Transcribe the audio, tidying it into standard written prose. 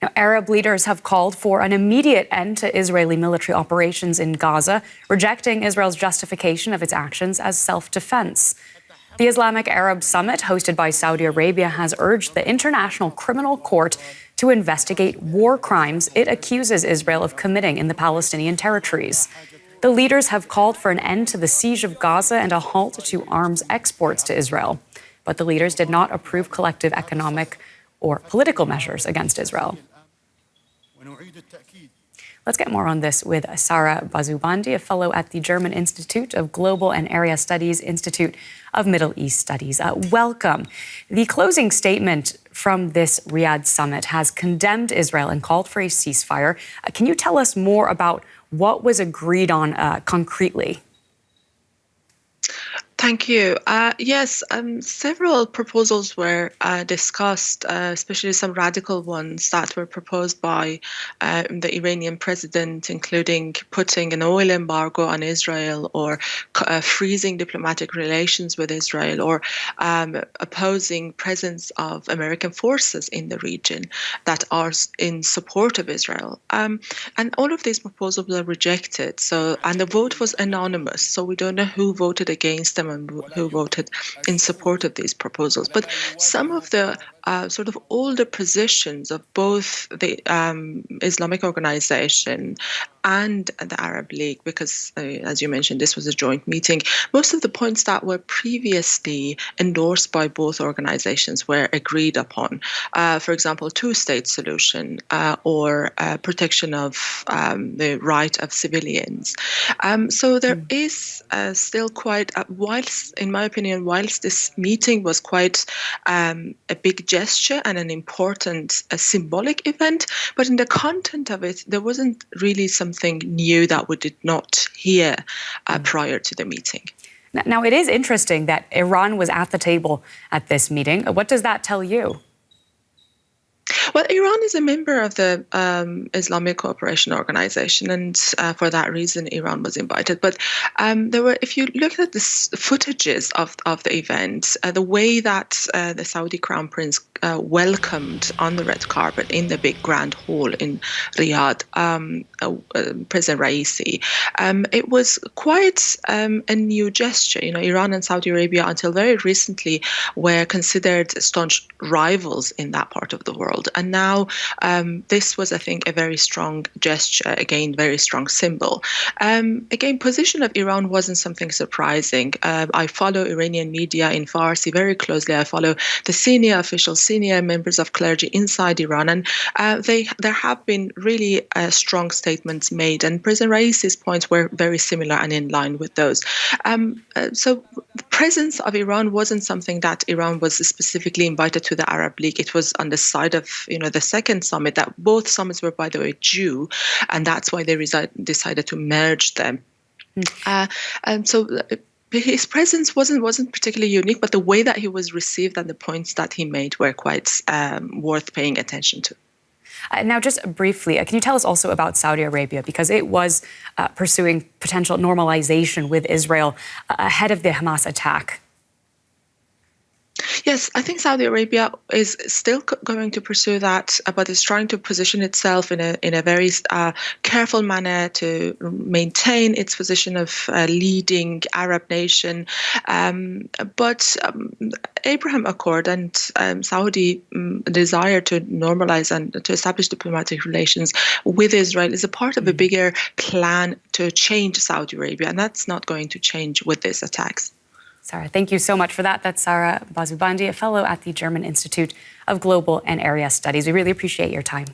Now, Arab leaders have called for an immediate end to Israeli military operations in Gaza, rejecting Israel's justification of its actions as self-defense. The Islamic-Arab summit, hosted by Saudi Arabia, has urged the International Criminal Court to investigate war crimes it accuses Israel of committing in the Palestinian territories. The leaders have called for an end to the siege of Gaza and a halt to arms exports to Israel. But the leaders did not approve collective economic or political measures against Israel. Let's get more on this with Sara Bazoobandi, a fellow at the German Institute of Global and Area Studies, Institute of Middle East Studies. Welcome. The closing statement from this Riyadh summit has condemned Israel and called for a ceasefire. Can you tell us more about what was agreed on concretely? Thank you. Yes, several proposals were discussed, especially some radical ones that were proposed by the Iranian president, including putting an oil embargo on Israel or freezing diplomatic relations with Israel or opposing presence of American forces in the region that are in support of Israel. And all of these proposals were rejected. And the vote was anonymous, so we don't know who voted against them and who voted in support of these proposals. But some of the sort of older positions of both the Islamic Organization and the Arab League, because as you mentioned, this was a joint meeting, most of the points that were previously endorsed by both organizations were agreed upon. For example, two-state solution or protection of the right of civilians. So there is still quite, whilst, in my opinion, whilst this meeting was quite a big gesture and an important symbolic event, but in the content of it, there wasn't really something new that we did not hear prior to the meeting. Now, it is interesting that Iran was at the table at this meeting. What does that tell you? Well, Iran is a member of the Islamic Cooperation Organization, and for that reason, Iran was invited. But if you look at the footages of the event, the way that the Saudi Crown Prince welcomed on the red carpet in the big grand hall in Riyadh, President Raisi, it was quite a new gesture. You know, Iran and Saudi Arabia, until very recently, were considered staunch rivals in that part of the world. And now this was, I think, a very strong gesture, again, very strong symbol. Again, position of Iran wasn't something surprising. I follow Iranian media in Farsi very closely. I follow the senior officials, senior members of clergy inside Iran, and there have been really strong statements made, and President Raisi's points were very similar and in line with those. So the presence of Iran wasn't something that Iran was specifically invited to the Arab League. It was on the side of the second summit, that both summits were, by the way, Jew, and that's why they decided to merge them. And so his presence wasn't particularly unique, but the way that he was received and the points that he made were quite worth paying attention to. Now, just briefly, can you tell us also about Saudi Arabia? Because it was pursuing potential normalization with Israel ahead of the Hamas attack. Yes, I think Saudi Arabia is still going to pursue that, but is trying to position itself in a very careful manner to maintain its position of leading Arab nation. But Abraham Accord and Saudi desire to normalize and to establish diplomatic relations with Israel is a part of a bigger plan to change Saudi Arabia, and that's not going to change with these attacks. Sara, thank you so much for that. That's Sara Bazoobandi, a fellow at the German Institute of Global and Area Studies. We really appreciate your time.